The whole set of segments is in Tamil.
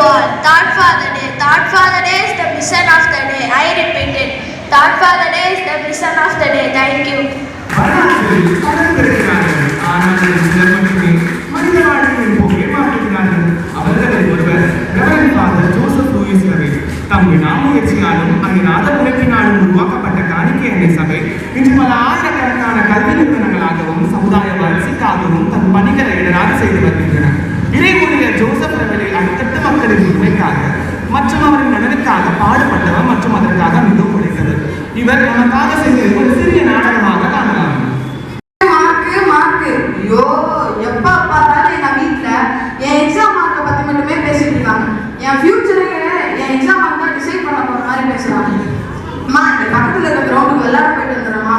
all. Thought Father Day. Thought Father Day is the mission of the day. I repeat it. Thought Father Day is the mission of the day. Thank you. தம் விடாமுயற்சியாலும் அயராத உழைப்பினாலும் உருவாக்கப்பட்ட காணிக்கை அன்னை சபை இன்று பல ஆயிரக்கணக்கான கல்வி நிறுவனங்களாகவும் சமுதாய வளர்ச்சிக்காகவும் தன் பணிகளை இடராக செய்து வருகின்றன. இறைமொழியர் ஜோசப் அவர்களில் அடுத்தடுத்த மக்களின் உண்மைக்காக மற்றும் அவரின் நலனுக்காக பாடுபட்டவர் மற்றும் அதற்காக மிகவும் உழைத்தவர். இவர் நமக்காக செய்த ஒரு சிறிய நாடகமாக காணலாம். எப்ப பார்த்தாலும் எங்க வீட்டுல என் எக்ஸாம் மார்க்கை பத்தி மட்டுமே பேசிட்டு இருக்காங்க. என் ஃபியூச்சரை என் எக்ஸாம் மார்க் தான் டிசைட் பண்ண போற மாதிரி பேசுறாங்க. அம்மா இந்த பக்கத்துல இருக்க கிரவுண்டுக்கு விளையாட போயிட்டு வந்துடுறமா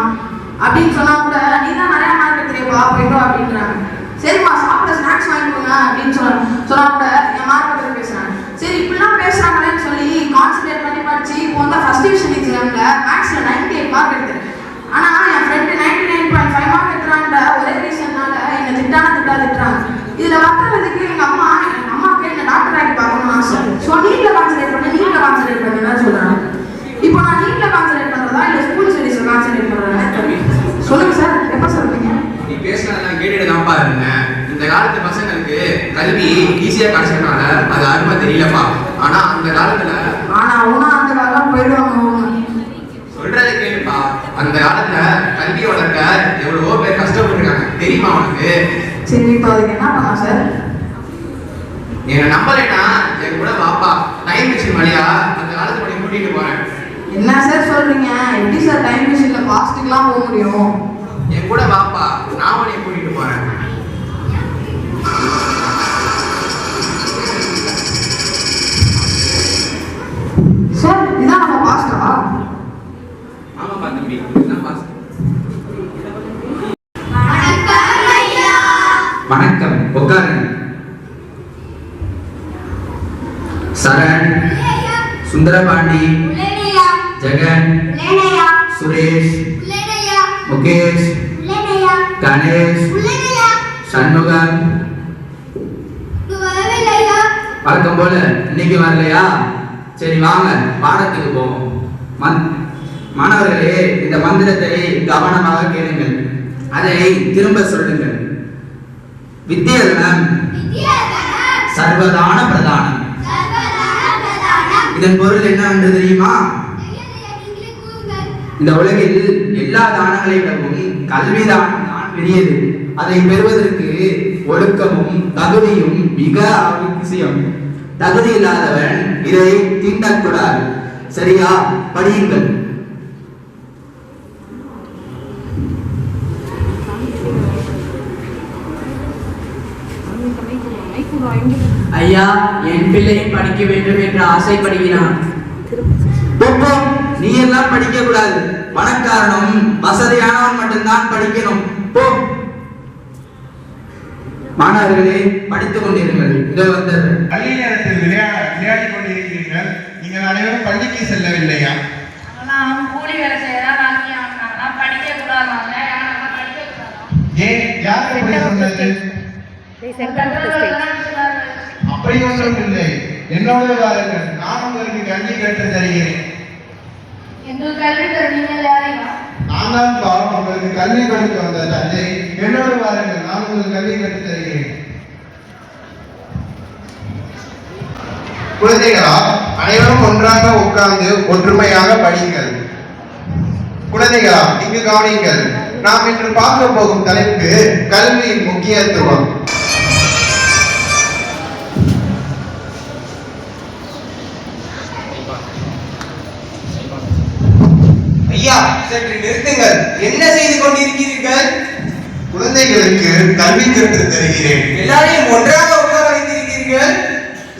அப்படின்னு சொன்னா கூட நீ தான் நிறைய மார்க் எடுத்துறியப்பா போயிட்டோம் அப்படின்றாங்க. சரிம்மா சாப்பிட ஸ்நாக்ஸ் வாங்கிக்கோங்க அப்படின்னு சொன்னா கூட என் மார்க் பத்தி பேசுறாங்க. சரி இப்படிலாம் பேசுறாங்களேன்னு சொல்லி கான்சன்ட்ரேட் பண்ணி படிச்சு இப்போ வந்து ஃபர்ஸ்ட் டிவிஷன் எக்ஸாம்ல மேக்ஸ்ல 98 மார்க் எடுத்தேன். ஆனா என் ஃப்ரெண்டு 99.5 மார்க் எடுக்கிறான்ற ஒரே ரீசன்னால என்னை திட்டுறாங்க. இதுல வர்றதுக்கு எங்க அம்மாவுக்கு என்ன டாக்டர் ஆகி பார்க்கணும்னு ஆசை. ஸோ நீட்ல கான்சன்ட்ரேட் பண்ணுன்னு சொல்றாங்க. இப்போ நான் நீட்ல கான்சன்ட்ரேட் பண்றதா இல்ல ஸ்கூல் ஸ்டடீஸ்ல கான்சன்ட்ரேட் பண்றதா சொல்லுங்க சார். எப்ப சொல்றீங்க? நீ பேசினதெல்லாம் கேட்டுட்டு தான் பாருங்க. இந்த காலத்து பசங்களுக்கு கல்வி ஈஸியா கிடைச்சதுனால அது அருமை தெரியலப்பா. ஆனா அந்த காலத்துல அந்த காலம் போயிடுவாங்க. சொல்றதை கேளுப்பா. அந்த காலத்துல கல்வி வளர்க்க எவ்வளவோ பேர் கஷ்டப்பட்டுருக்காங்க தெரியுமா உனக்கு? சரி இப்போ அதுக்கு என்ன பண்ணலாம் சார்? என்ன நம்பலைன்னா என் கூட வாப்பா. டைம் மிஷின் வழியா அந்த காலத்து பண்ணி கூட்டிட்டு போறேன். என்ன சார் சொல்றீங்க? எப்படி சார் டைம் மிஷின்ல பாஸ்ட்டுக்குலாம் போக முடியும்? என் கூட வாப்பா, நான் உன்னை கூட்டிட்டு போறேன். சார் இதான் நம்ம பாஸ்டா? ஆமாப்பா தம்பி, இதுதான் பாஸ்ட். வணக்கம், உட்காருங்க. சரண், சுந்தரபாண்டி, ஜெகன், சுரேஷ், முகேஷ், கணேஷ், சண்முகம். வழக்கம் போல இன்னைக்கு வரலையா? சரி வாங்க பாடத்துக்கு போவோம். மாணவர்களே, இந்த மந்திரத்தை கவனமாக கேளுங்கள், அதை திரும்ப சொல்லுங்கள். வித்யாதனம் சர்வதான பிரதானம். இதன் பொருள் என்னவென்று தெரியுமா? இந்த உலகில் எல்லா தானங்களை விடவும் கல்விதானம் தான் பெரியது. அதை பெறுவதற்கு ஒழுக்கமும் தகுதியும் மிக அவசியம். தகுதி இல்லாதவன் இதை தீண்டக்கூடாது. சரியா? படியுங்கள். ஐயா, என் பிள்ளை படிக்க வேண்டும் என்று ஆசைப்படுகிறான். நீ எல்லாம் படிக்க கூடாது. பணக்காரனும் வசதியானவன் மட்டும்தான் படிக்கணும். போ. மாணவர்களே, படித்துக் கொண்டிருங்கள். இதோ வந்தது. பள்ளி நேரத்தில் விளையாடி கொண்டிருக்கிறீர்கள். நீங்கள் அனைவரும் பள்ளிக்கு செல்லவில்லையா? கூலி வேலை செய்யறா படிக்க கூடாது. ஏன் யார் அப்படி சொன்னது? அப்படி ஒன்றும் இல்லை. என்னோட வாருங்கள், நான் உங்களுக்கு கல்வி கற்று தருகிறேன். நான் தான் உங்களுக்கு கல்வி கொடுக்க வந்த தந்தை. என்னோட வாருங்கள், நான் உங்களுக்கு கல்வி கற்று தருகிறேன். குழந்தைகளா, அனைவரும் ஒன்றாக உட்கார்ந்து ஒற்றுமையாக படிங்கள். குழந்தைகளா, இங்கு கவனிங்கள். நாம் இன்று பார்க்க போகும் தலைப்பு கல்வியின் முக்கியத்துவம். ஐயா, சற்று நிறுத்துங்கள். என்ன செய்து கொண்டிருக்கிறீர்கள்? குழந்தைகளுக்கு கல்வி கற்று தருகிறேன். எல்லாரையும் ஒன்றாக உட்கார வைத்திருக்கிறீர்கள்.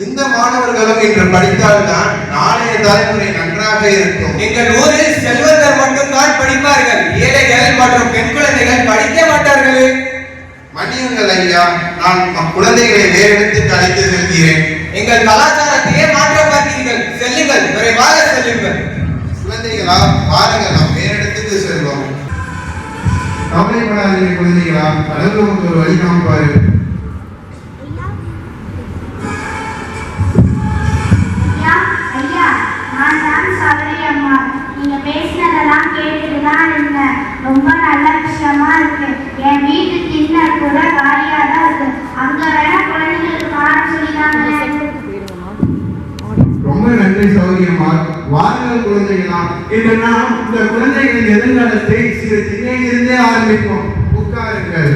இந்த மாணவர்களும் இன்று படித்தால்தான் நாளைய தலைமுறை நன்றாக இருக்கும். எங்கள் ஊரில் செல்வந்தர் மட்டும்தான் படிப்பார்கள். ஏழைகள் மற்றும் பெண் குழந்தைகள் படிக்க மாட்டார்கள். மன்னியுங்கள் ஐயா, நான் குழந்தைகளை வேறு இடத்துக்கு அழைத்து செல்கிறேன். எங்கள் கலாச்சாரத்தையே மாற்ற பார்த்தீர்கள். செல்லுங்கள், விரைவாக செல்லுங்கள். குழந்தைகளா, வாருங்கள், நாம் வேறு இடத்துக்கு செல்வோம். கவலைப்படாதீங்க குழந்தைகளா, கடவுளுக்கு ஒரு வழி காமிப்பாரு. நீங்க பேசினதெல்லாம் கேட்டுட்டு தான் இருந்தேன். ரொம்ப நல்ல விஷயமா இருக்கு. என் வீட்டு திண்ணல் கூட காலியா தான் இருக்கு. அங்க வேணா குழந்தைங்களுக்கு பாடம் சொல்லிட்டாங்க. ரொம்ப நன்றி சௌரியம்மா. வாருங்கள் குழந்தைகளா, இன்று நாம் இந்த குழந்தைகளின் எதிர்காலத்தை சிறு திண்ணையிலிருந்தே ஆரம்பிப்போம். உட்காருங்கள்.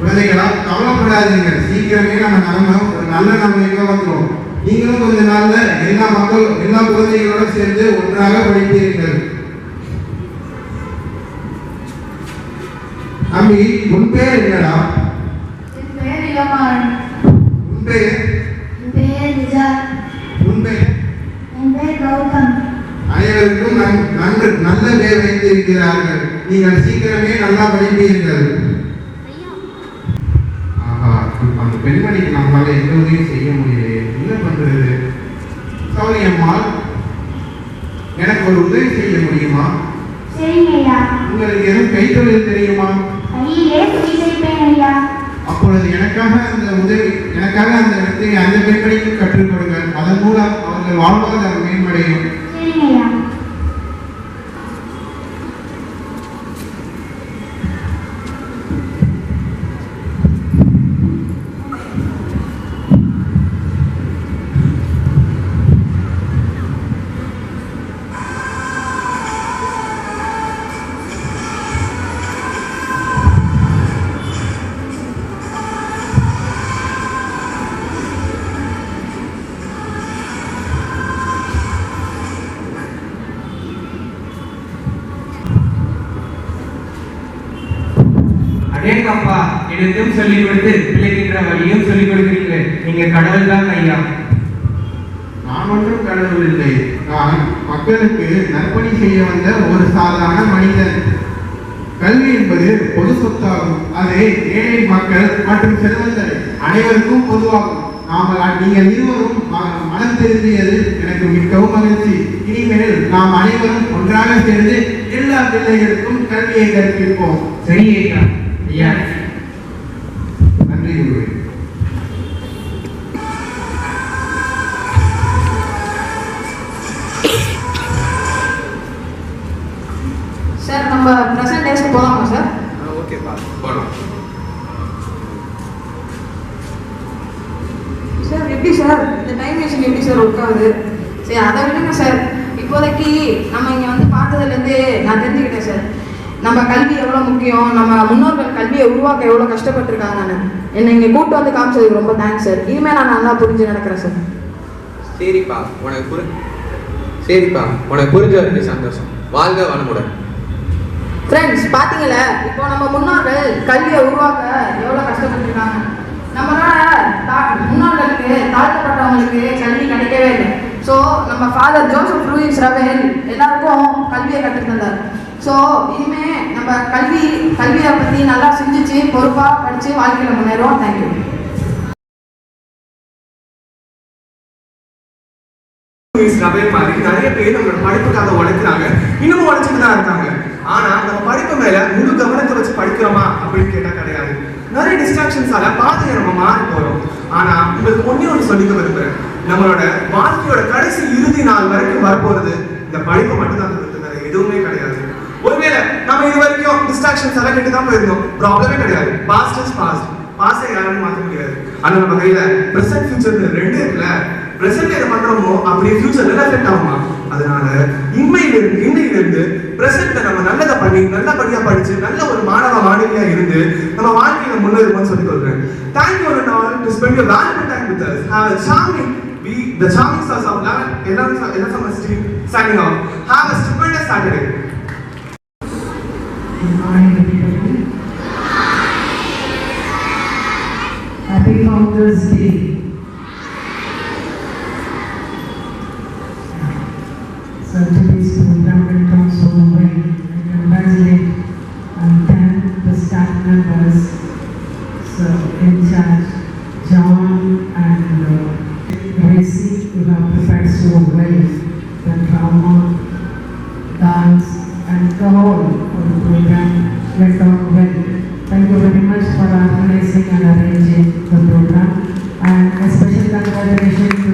குழந்தைகளா, கவலைப்படாதீங்க. சீக்கிரமே நம்ம ஒரு நல்ல நிலைமைக்கு வந்துடும். நீங்களும் கொஞ்ச நாள்ல எல்லா குழந்தைகளோட சேர்ந்து ஒன்றாக படிப்பீர்கள். தம்பி, உன் பேர் என்னடா? என் பேர் இளமாறன். உன் பேர்? என் பேர் நிஜார். உன் பேர்? என் பேர் கௌதம். அனைவருக்கும் நல்ல பேர் வைத்திருக்கிறார்கள். நீங்கள் சீக்கிரமே நல்லா படிப்பீர்கள். ஆஹா, அந்த பெண்மணிக்கு நம்மளால எந்த உதவியும் செய்ய முடியலையே, என்ன பண்றது? சௌரியம்மா, எனக்கு ஒரு உதவி செய்ய முடியுமா? சரிங்க ஐயா. உங்களுக்கு எதுவும் கைத்தொழில் தெரியுமா? கையிலே துணி தைப்பேன் ஐயா. அப்பொழுது எனக்காக அந்த இடத்தை அந்த பெண்மணிக்கு கற்றுக் கொடுங்கள். அதன் மூலம் அவர்கள் வாழ்வாதாரம் மேம்படையும். சரிங்க ஐயா. அடேங்கப்பா, எனக்கும் சொல்லிக் கொடுத்து பிள்ளைகின்ற வழியும் சொல்லிக் கொடுக்கிறீங்க. நீங்க கடவுள் தான் ஐயா. நான் மட்டும் கடவுள் இல்லை, நான் மக்களுக்கு நற்பணி செய்ய வந்த ஒரு சாதாரண மனிதன். கல்வி என்பது பொது சொத்தாகும். அது ஏழை மக்கள் மற்றும் செல்வந்தர் அனைவருக்கும் பொதுவாகும். நீங்கள் இருவரும் மனம் திருந்தியது எனக்கு மிகவும் மகிழ்ச்சி. இனிமேல் நாம் அனைவரும் ஒன்றாக சேர்ந்து எல்லா பிள்ளைகளுக்கும் கல்வியை கற்பிப்போம். சரி ஐயா. ஐயா, நன்றி குருவே. சார், நம்ம ப்ரெசன்ட் டேஸ்க்கு போகலாமா சார்? ஓகேப்பா, போகலாம். சார், எப்படி சார் இந்த டைம் மிஷின் எப்படி சார் ஒர்க் ஆகுது? சரி, அதை விடுங்க சார். இப்போதைக்கு நம்ம இங்கே வந்து பார்த்ததுலேருந்து நான் தெரிஞ்சுக்கிட்டேன் சார், நம்ம கல்வி எவ்வளோ முக்கியம், நம்ம முன்னோர்கள் கல்வியை உருவாக்க எவ்வளோ கஷ்டப்பட்டுருக்காங்கன்னு. என்னை இங்கே கூப்பிட்டு வந்து காமிச்சதுக்கு ரொம்ப தேங்க்ஸ் சார். இனிமேல் நான் நல்லா புரிஞ்சு நடக்கிறேன் சார். சரிப்பா, உனக்கு புரிஞ்ச வரைக்கும் சந்தோஷம். வாழ்க வளமுடன். ஃப்ரெண்ட்ஸ், பார்த்தீங்களா, இப்போ நம்ம முன்னோர்கள் கல்வியை உருவாக்க எவ்வளோ கஷ்டப்பட்டுருக்காங்க. நம்மளோட முன்னோர்களுக்கு தாழ்த்தப்பட்டவங்களுக்கு கல்வி கிடைக்கவே இல்லை. ஸோ நம்ம ஃபாதர் ஜோசப் லூயிஸ் ரவேல் எல்லாருக்கும் கல்வியை கற்றுத்தந்தார். ஸோ இனிமே நம்ம கல்வியை பற்றி நல்லா சிந்திச்சு பொறுப்பாக படித்து வாழ்க்கையில் முன்னேறுவோம். தேங்க்யூ. மாதிரி நிறைய பேர் நம்மளோட படிப்புக்காக உழைக்கிறாங்க, இன்னமும் உழைச்சிட்டு தான் இருக்காங்க. ஆனா நம்ம படிப்பு மேல முழு கவனத்தை வச்சு படிக்கிறோமா அப்படின்னு கேட்டா கிடையாது. நிறைய டிஸ்ட்ராக்ஷன்ஸால பாதையை நம்ம மாறி போறோம். ஆனா உங்களுக்கு ஒண்ணு சொல்லிக்க விரும்புறேன், நம்மளோட வாழ்க்கையோட கடைசி இறுதி நாள் வரைக்கும் வரப்போறது இந்த படிப்பை மட்டும் தான் தவிர்த்து வேற எதுவுமே கிடையாது. ஒருவேளை நம்ம இது வரைக்கும் டிஸ்ட்ராக்ஷன்ஸ் எல்லாம் கேட்டு தான் போயிருந்தோம், ப்ராப்ளமே கிடையாது. பாஸ்ட் இஸ் பாஸ்ட், பாஸ்டை யாராலும் மாற்ற முடியாது. ஆனா நம்ம கையில பிரசன்ட் ஃபியூச்சர் ரெண்டு இருக்குல்ல. பிரசன்ட் என்ன பண்றோமோ அப்படியே ஃபியூச்சர்ல எஃபெக்ட் ஆகுமா? அதனால இன்னையிலிருந்து பிரசன்ட்ல நம்ம நல்லதை பண்ணி நல்லபடியா படிச்சு நல்ல ஒரு மாணவியா இருந்து நம்ம வாழ்க்கையில முன்னேறுவோம்னு சொல்லி சொல்றேன். Thank you all to spend your valuable time with us. Have a charming the charming stars of LFMS team signing off. Have a stupendous Saturday. Good morning, everybody. Happy Founders Day. So today's program went on so well. I congratulate and thank the staff members, so in charge, John and Gracie, who have prepared so well the drama, dance and the whole of the program went on well. Thank you very much for organizing and arranging the program, and a special congratulations to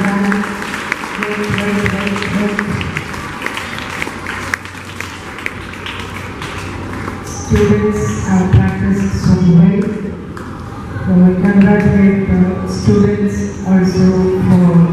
done great. Students have practiced so well. So I congratulate the students also for